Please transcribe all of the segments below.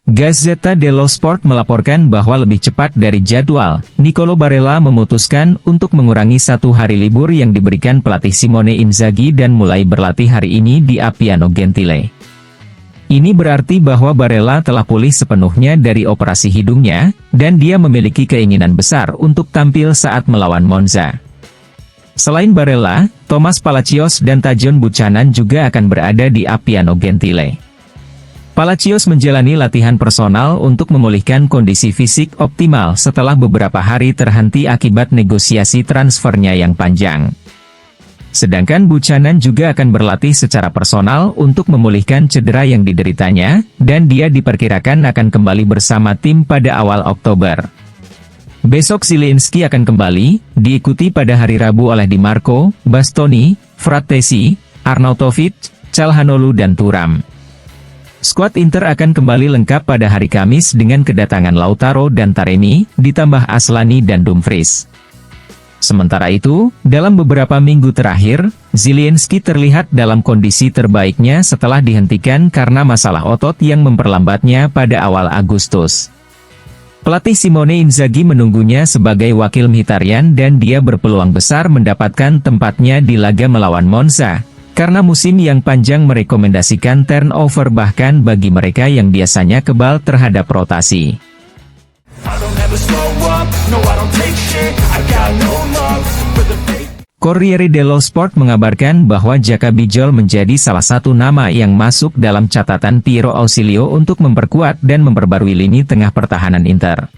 Gazzetta dello Sport melaporkan bahwa lebih cepat dari jadwal, Nicolo Barella memutuskan untuk mengurangi 1 hari libur yang diberikan pelatih Simone Inzaghi dan mulai berlatih hari ini di Appiano Gentile. Ini berarti bahwa Barella telah pulih sepenuhnya dari operasi hidungnya, dan dia memiliki keinginan besar untuk tampil saat melawan Monza. Selain Barella, Thomas Palacios dan Tajon Buchanan juga akan berada di Appiano Gentile. Palacios menjalani latihan personal untuk memulihkan kondisi fisik optimal setelah beberapa hari terhenti akibat negosiasi transfernya yang panjang. Sedangkan Buchanan juga akan berlatih secara personal untuk memulihkan cedera yang dideritanya, dan dia diperkirakan akan kembali bersama tim pada awal Oktober. Besok Zielinski akan kembali, diikuti pada hari Rabu oleh Di Marco, Bastoni, Frattesi, Arnautovic, Calhanoglu dan Thuram. Skuad Inter akan kembali lengkap pada hari Kamis dengan kedatangan Lautaro dan Taremi, ditambah Aslani dan Dumfries. Sementara itu, dalam beberapa minggu terakhir, Zielinski terlihat dalam kondisi terbaiknya setelah dihentikan karena masalah otot yang memperlambatnya pada awal Agustus. Pelatih Simone Inzaghi menunggunya sebagai wakil Mkhitaryan dan dia berpeluang besar mendapatkan tempatnya di laga melawan Monza. Karena musim yang panjang merekomendasikan turnover bahkan bagi mereka yang biasanya kebal terhadap rotasi. Corriere dello Sport mengabarkan bahwa Jaka Bijol menjadi salah satu nama yang masuk dalam catatan Piero Ausilio untuk memperkuat dan memperbarui lini tengah pertahanan Inter.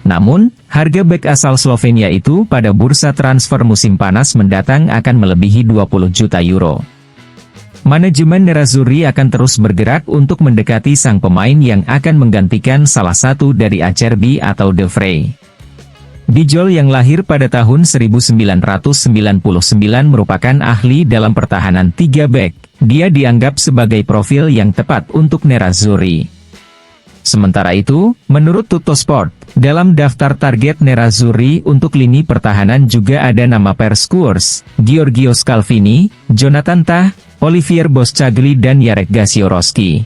Namun, harga bek asal Slovenia itu pada bursa transfer musim panas mendatang akan melebihi 20 juta euro. Manajemen Nerazzurri akan terus bergerak untuk mendekati sang pemain yang akan menggantikan salah satu dari Acerbi atau De Vrij. Bijol yang lahir pada tahun 1999 merupakan ahli dalam pertahanan 3 bek. Dia dianggap sebagai profil yang tepat untuk Nerazzurri. Sementara itu, menurut Tuttosport, dalam daftar target Nerazzurri untuk lini pertahanan juga ada nama Per Schuurs, Giorgio Scalvini, Jonathan Tah, Olivier Boscagli dan Jarek Gasiorowski.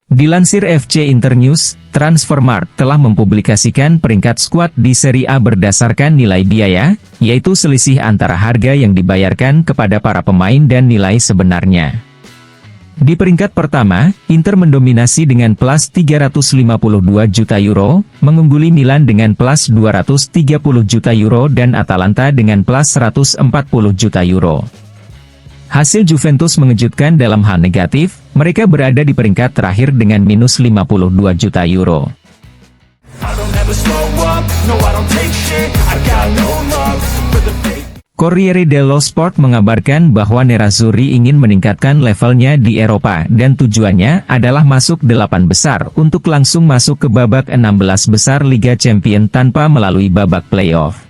Dilansir FC Internews, Transfermarkt telah mempublikasikan peringkat skuad di Serie A berdasarkan nilai biaya, yaitu selisih antara harga yang dibayarkan kepada para pemain dan nilai sebenarnya. Di peringkat pertama, Inter mendominasi dengan plus 352 juta euro, mengungguli Milan dengan plus 230 juta euro dan Atalanta dengan plus 140 juta euro. Hasil Juventus mengejutkan dalam hal negatif, mereka berada di peringkat terakhir dengan minus 52 juta euro. Corriere dello Sport mengabarkan bahwa Nerazzurri ingin meningkatkan levelnya di Eropa dan tujuannya adalah masuk 8 besar untuk langsung masuk ke babak 16 besar Liga Champions tanpa melalui babak playoff.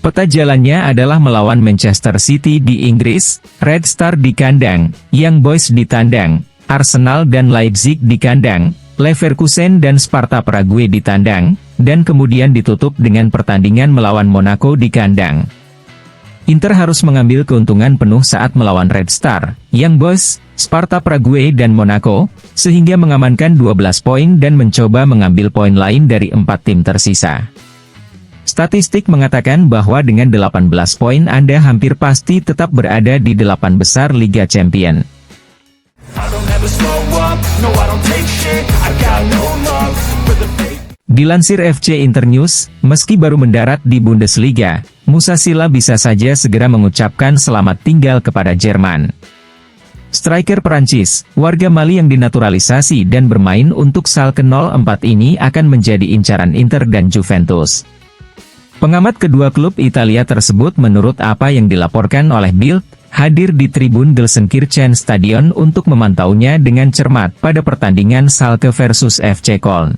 Peta jalannya adalah melawan Manchester City di Inggris, Red Star di kandang, Young Boys di tandang, Arsenal dan Leipzig di kandang, Leverkusen dan Sparta Prague di tandang, dan kemudian ditutup dengan pertandingan melawan Monaco di kandang. Inter harus mengambil keuntungan penuh saat melawan Red Star, Young Boys, Sparta Prague dan Monaco, sehingga mengamankan 12 poin dan mencoba mengambil poin lain dari 4 tim tersisa. Statistik mengatakan bahwa dengan 18 poin Anda hampir pasti tetap berada di 8 besar Liga Champions. Dilansir FC Internews, meski baru mendarat di Bundesliga, Musacila bisa saja segera mengucapkan selamat tinggal kepada Jerman. Striker Prancis, warga Mali yang dinaturalisasi dan bermain untuk Schalke 04 ini akan menjadi incaran Inter dan Juventus. Pengamat kedua klub Italia tersebut menurut apa yang dilaporkan oleh Bild, hadir di tribun Gelsenkirchen Stadion untuk memantaunya dengan cermat pada pertandingan Schalke versus FC Köln.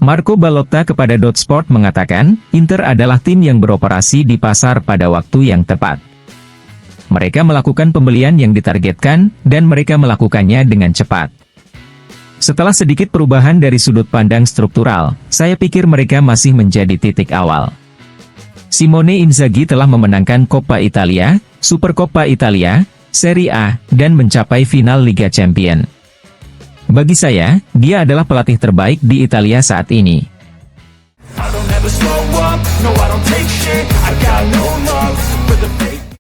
Marco Ballotta kepada Dotsport mengatakan, Inter adalah tim yang beroperasi di pasar pada waktu yang tepat. Mereka melakukan pembelian yang ditargetkan, dan mereka melakukannya dengan cepat. Setelah sedikit perubahan dari sudut pandang struktural, saya pikir mereka masih menjadi titik awal. Simone Inzaghi telah memenangkan Coppa Italia, Supercoppa Italia, Serie A, dan mencapai final Liga Champions. Bagi saya, dia adalah pelatih terbaik di Italia saat ini.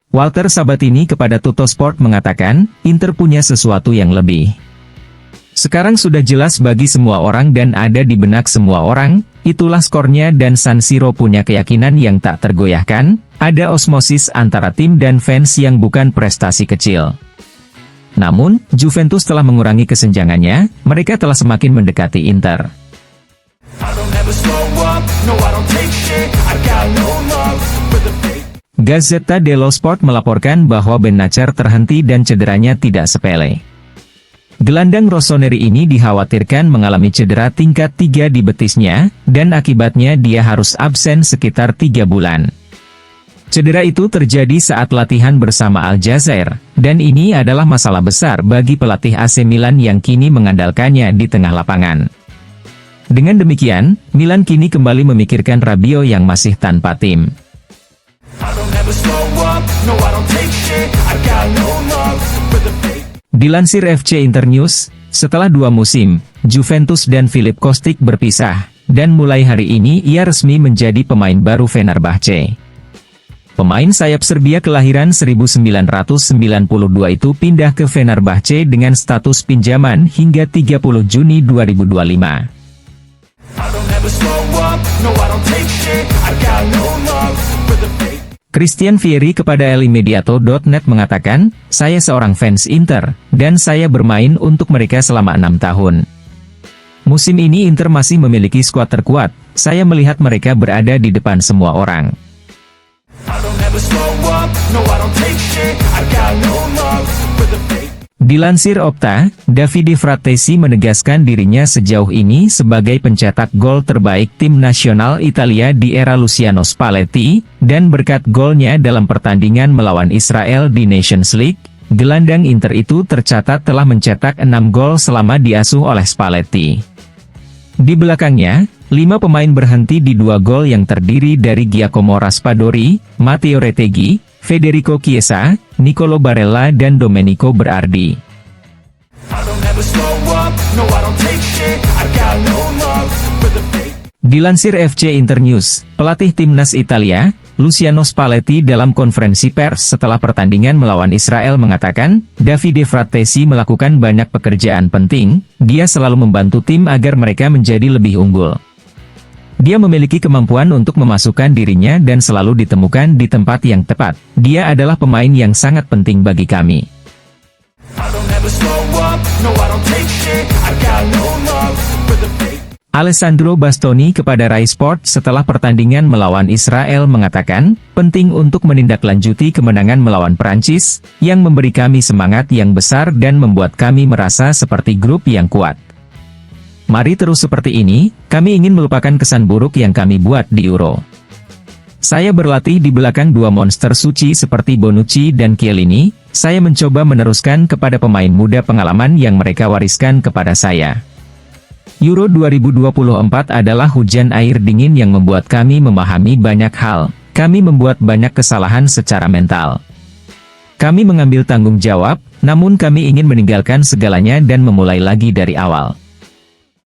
Walter Sabatini kepada Tuttosport mengatakan, Inter punya sesuatu yang lebih. Sekarang sudah jelas bagi semua orang dan ada di benak semua orang, itulah skornya dan San Siro punya keyakinan yang tak tergoyahkan, ada osmosis antara tim dan fans yang bukan prestasi kecil. Namun, Juventus telah mengurangi kesenjangannya, mereka telah semakin mendekati Inter. Gazzetta dello Sport melaporkan bahwa Benacer terhenti dan cederanya tidak sepele. Gelandang rossoneri ini dikhawatirkan mengalami cedera tingkat 3 di betisnya, dan akibatnya dia harus absen sekitar 3 bulan. Cedera itu terjadi saat latihan bersama Aljazair, dan ini adalah masalah besar bagi pelatih AC Milan yang kini mengandalkannya di tengah lapangan. Dengan demikian, Milan kini kembali memikirkan Rabiot yang masih tanpa tim. Dilansir FC Internews, setelah 2 musim, Juventus dan Filip Kostic berpisah, dan mulai hari ini ia resmi menjadi pemain baru Fenerbahce. Pemain sayap Serbia kelahiran 1992 itu pindah ke Fenerbahce dengan status pinjaman hingga 30 Juni 2025. Christian Vieri kepada elimediato.net mengatakan, saya seorang fans Inter, dan saya bermain untuk mereka selama 6 tahun. Musim ini Inter masih memiliki skuad terkuat, saya melihat mereka berada di depan semua orang. Dilansir Opta, Davide Fratesi menegaskan dirinya sejauh ini sebagai pencetak gol terbaik tim nasional Italia di era Luciano Spalletti, dan berkat golnya dalam pertandingan melawan Israel di Nations League, gelandang Inter itu tercatat telah mencetak 6 gol selama diasuh oleh Spalletti. Di belakangnya, 5 pemain berhenti di 2 gol yang terdiri dari Giacomo Raspadori, Matteo Retegui, Federico Chiesa, Nicolo Barella dan Domenico Berardi. Dilansir FC Internews, pelatih timnas Italia, Luciano Spalletti dalam konferensi pers setelah pertandingan melawan Israel mengatakan, Davide Fratesi melakukan banyak pekerjaan penting, dia selalu membantu tim agar mereka menjadi lebih unggul. Dia memiliki kemampuan untuk memasukkan dirinya dan selalu ditemukan di tempat yang tepat. Dia adalah pemain yang sangat penting bagi kami. Alessandro Bastoni kepada Rai Sport setelah pertandingan melawan Israel mengatakan, penting untuk menindaklanjuti kemenangan melawan Perancis, yang memberi kami semangat yang besar dan membuat kami merasa seperti grup yang kuat. Mari terus seperti ini, kami ingin melupakan kesan buruk yang kami buat di Euro. Saya berlatih di belakang 2 monster suci seperti Bonucci dan Chiellini, saya mencoba meneruskan kepada pemain muda pengalaman yang mereka wariskan kepada saya. Euro 2024 adalah hujan air dingin yang membuat kami memahami banyak hal, kami membuat banyak kesalahan secara mental. Kami mengambil tanggung jawab, namun kami ingin meninggalkan segalanya dan memulai lagi dari awal.